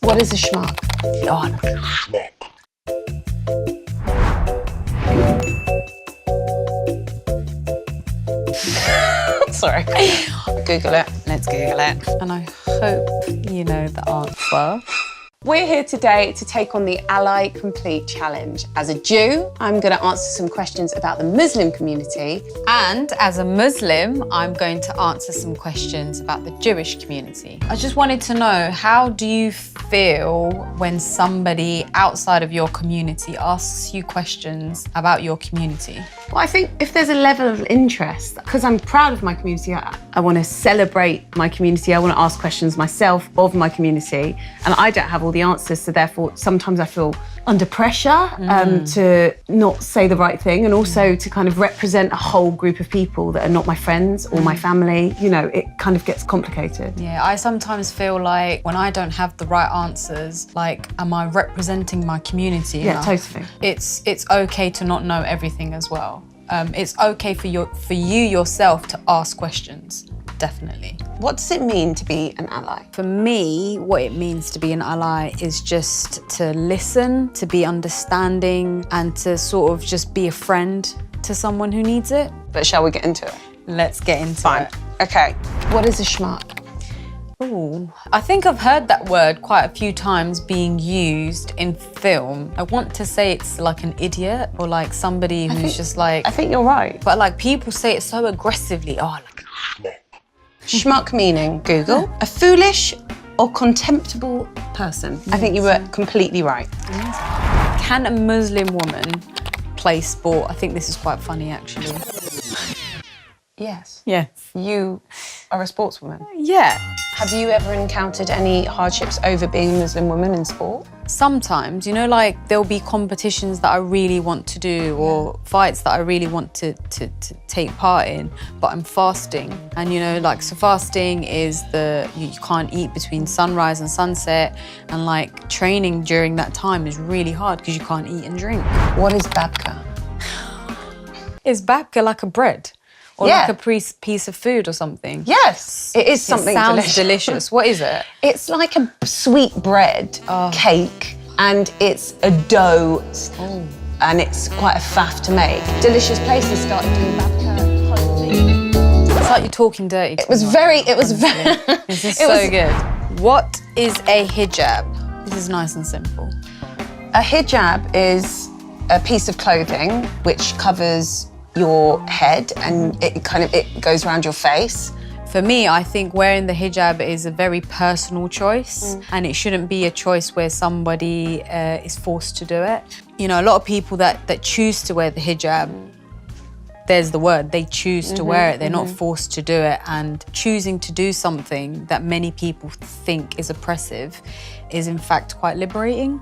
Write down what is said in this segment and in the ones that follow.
What is a schmuck? Oh, Sorry. Google it. let's Google it. And I hope you know the answer. We're here today to take on the Ally Complete Challenge. As a Jew, I'm going to answer some questions about the Muslim community. And as a Muslim, I'm going to answer some questions about the Jewish community. I just wanted to know, how do you feel when somebody outside of your community asks you questions about your community? Well, I think if there's a level of interest, because I'm proud of my community, I want to celebrate my community. I want to ask questions myself of my community, and I don't have all the answers, so therefore sometimes I feel under pressure to not say the right thing, and also to kind of represent a whole group of people that are not my friends or my family. You know, it kind of gets complicated. Yeah, I sometimes feel like when I don't have the right answers, like, am I representing my community Yeah, enough? totally. It's okay to not know everything as well. It's okay for you yourself to ask questions, definitely. What does it mean to be an ally? For me, what it means to be an ally is just to listen, to be understanding, and to sort of just be a friend to someone who needs it. But shall we get into it? Let's get into it. Okay. What is a schmuck? Ooh, I think I've heard that word quite a few times being used in film. I want to say it's like an idiot or like somebody who's just like... I think you're right. But like people say it so aggressively. Oh, like... Schmuck meaning, Google, a foolish or contemptible person. I think you were completely right. Can a Muslim woman play sport? I think this is quite funny, actually. Yes. Yes. You are a sportswoman. Yeah. Have you ever encountered any hardships over being a Muslim woman in sport? Sometimes, you know, like there'll be competitions that I really want to do or fights that I really want to take part in, but I'm fasting. And you know, like, so fasting is you can't eat between sunrise and sunset, and like training during that time is really hard because you can't eat and drink. What is babka? Is babka like a bread? Or Yeah. like a piece of food or something? Yes, it is something It sounds delicious. delicious. What is it? It's like a sweet bread cake, and it's a dough, and it's quite a faff to make. Delicious places started doing babka. It's like you're talking dirty to It was me. very. This is so good. What is a hijab? This is nice and simple. A hijab is a piece of clothing which covers your head, and it goes around your face. For me, I think wearing the hijab is a very personal choice, and it shouldn't be a choice where somebody is forced to do it. You know, a lot of people that choose to wear the hijab, there's the word, they choose to wear it, they're not forced to do it, and choosing to do something that many people think is oppressive is in fact quite liberating.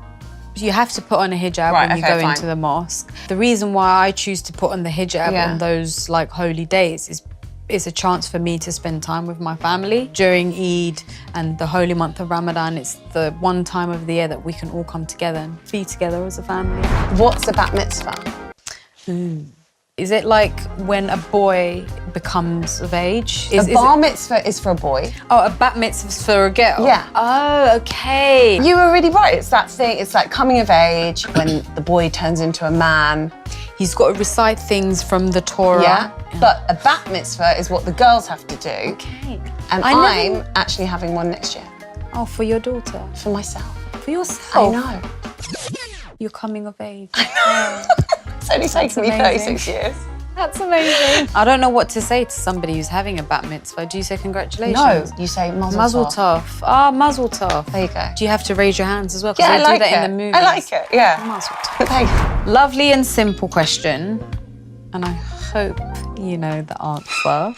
You have to put on a hijab when you go into the mosque. The reason why I choose to put on the hijab on those like holy days is it's a chance for me to spend time with my family. During Eid and the holy month of Ramadan, it's the one time of the year that we can all come together and be together as a family. What's a bat mitzvah? Is it like when a boy becomes of age? A bar mitzvah is for a boy. Oh, a bat mitzvah is for a girl? Yeah. Oh, okay. You were really right. It's that thing, it's like coming of age when the boy turns into a man. He's got to recite things from the Torah. Yeah. But a bat mitzvah is what the girls have to do. Okay. And I'm actually having one next year. Oh, for your daughter? For myself. For yourself? I know. You're coming of age. It's only taken me 36 years. That's amazing. I don't know what to say to somebody who's having a bat mitzvah. Do you say congratulations? No, you say mazel Mazel tov. tov. Ah, mazel tov. There you go. Do you have to raise your hands as well? 'Cause Yeah, I they like do that it. in the movies. I like it, yeah. Mazel tov. Thank you. Lovely and simple question, and I hope you know the answer.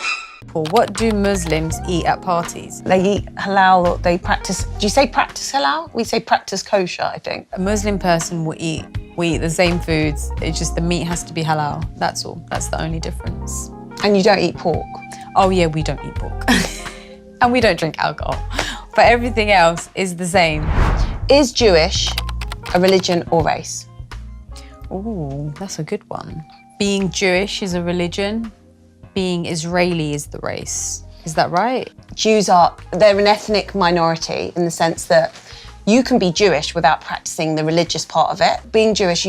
Paul, what do Muslims eat at parties? They eat halal, or they practice, do you say practice halal? We say practice kosher, I think. A Muslim person will eat the same foods. It's just the meat has to be halal. That's all. That's the only difference. And you don't eat pork. Oh yeah, we don't eat pork. And we don't drink alcohol. But everything else is the same. Is Jewish a religion or race? Ooh, that's a good one. Being Jewish is a religion. Being Israeli is the race. Is that right? Jews they're an ethnic minority in the sense that you can be Jewish without practicing the religious part of it. Being Jewish,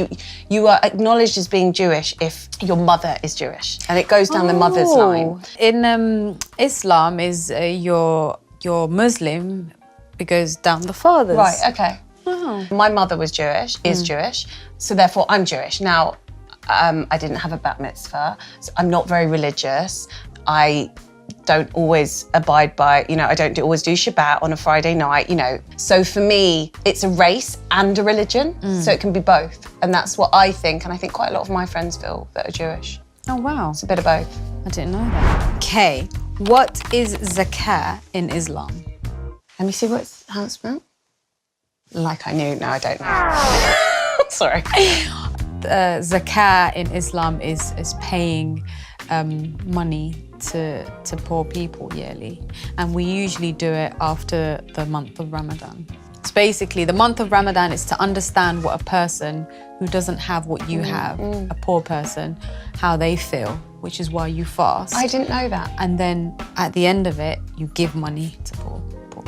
you are acknowledged as being Jewish if your mother is Jewish, and it goes down the mother's line. In Islam, is you're Muslim, it goes down the father's. Right. Okay. Oh. My mother was Jewish, is Jewish, so therefore I'm Jewish. Now, I didn't have a bat mitzvah, so I'm not very religious. I don't always abide by, I don't always do Shabbat on a Friday night, So for me, it's a race and a religion, so it can be both. And that's what I think, and I think quite a lot of my friends feel that are Jewish. Oh, wow. It's a bit of both. I didn't know that. Okay, what is zakah in Islam? Let me see how it's spelled. Like I knew, no, I don't know. Sorry. Zakah in Islam is paying money to poor people yearly, and we usually do it after the month of Ramadan. So basically, the month of Ramadan is to understand what a person who doesn't have what you have, a poor person, how they feel, which is why you fast. I didn't know that. And then at the end of it, you give money to poor people.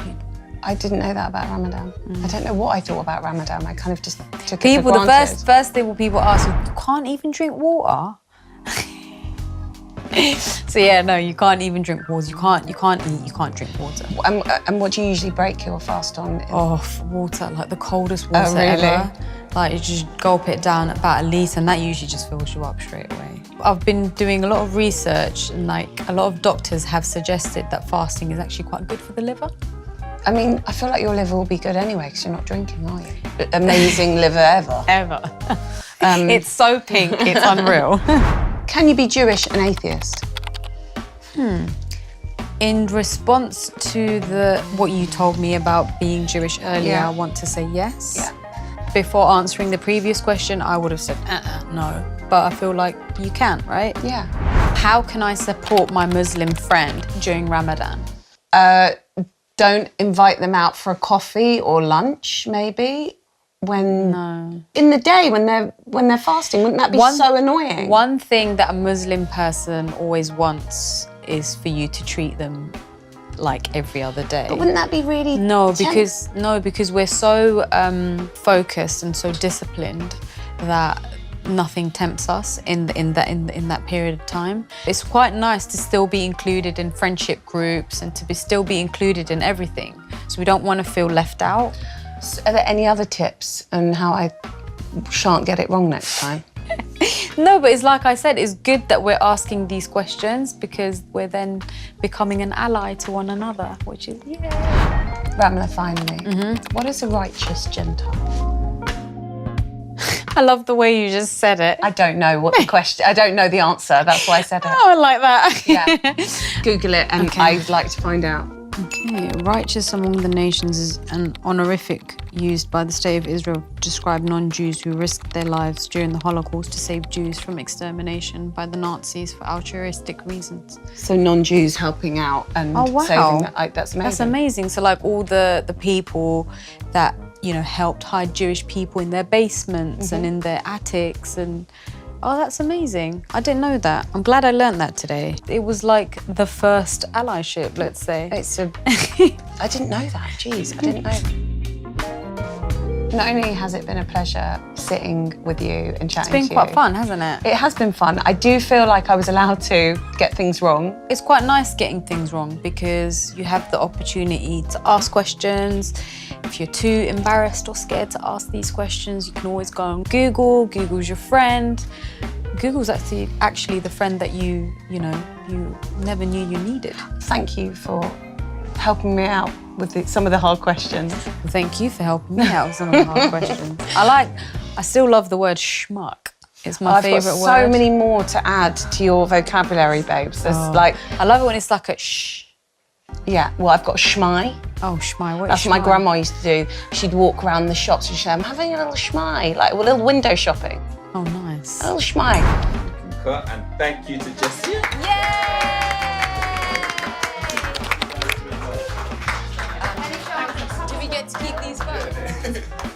I didn't know that about Ramadan. I don't know what I thought about Ramadan. I kind of just took it for granted. The first thing people ask, you can't even drink water? So yeah, no, you can't even drink water. You can't eat, you can't drink water. And what do you usually break your fast on? Oh, water, like the coldest water really? ever. Like you just gulp it down about a litre, and that usually just fills you up straight away. I've been doing a lot of research, and like a lot of doctors have suggested that fasting is actually quite good for the liver. I mean, I feel like your liver will be good anyway because you're not drinking, are you? Amazing liver ever. Ever. It's so pink, it's unreal. Can you be Jewish and atheist? In response to what you told me about being Jewish earlier, I want to say yes. Yeah. Before answering the previous question, I would have said no. But I feel like you can, right? Yeah. How can I support my Muslim friend during Ramadan? Don't invite them out for a coffee or lunch, maybe. In the day when they're fasting, wouldn't that be so annoying? One thing that a Muslim person always wants is for you to treat them like every other day. But wouldn't that be really because we're so focused and so disciplined that nothing tempts us in that period of time. It's quite nice to still be included in friendship groups and to still be included in everything. So we don't want to feel left out. So are there any other tips on how I shan't get it wrong next time? No, but it's like I said, it's good that we're asking these questions because we're then becoming an ally to one another, which is, Ramla, finally. What is a righteous Gentile? I love the way you just said it. I don't know what the question, I don't know the answer, that's why I said it. Oh, I like that. Yeah. Google it and I'd like to find out. Okay, righteous among the nations is an honorific used by the State of Israel to describe non-Jews who risked their lives during the Holocaust to save Jews from extermination by the Nazis for altruistic reasons. So non-Jews helping out and saving them. That's amazing. That's amazing. So like all the people that, helped hide Jewish people in their basements and in their attics and oh, that's amazing. I didn't know that. I'm glad I learned that today. It was like the first allyship, let's say. I didn't know that. Jeez, I didn't know that. Not only has it been a pleasure sitting with you and chatting to you. It's been quite fun, hasn't it? It has been fun. I do feel like I was allowed to get things wrong. It's quite nice getting things wrong because you have the opportunity to ask questions. If you're too embarrassed or scared to ask these questions, you can always go on Google. Google's your friend. Google's actually the friend that you never knew you needed. Thank you for helping me out with some of the hard questions. Thank you for helping me out with some of the hard questions. I still love the word schmuck. It's my favourite word. I've got so many more to add to your vocabulary, babes. There's I love it when it's like a shh. Yeah, well, I've got schmai. Oh, schmai, what is That's what my grandma used to do. She'd walk around the shops and she'd say, I'm having a little schmai, like a little window shopping. Oh, nice. A little schmai. And thank you to Jessie. Yay! Do we get to keep these photos?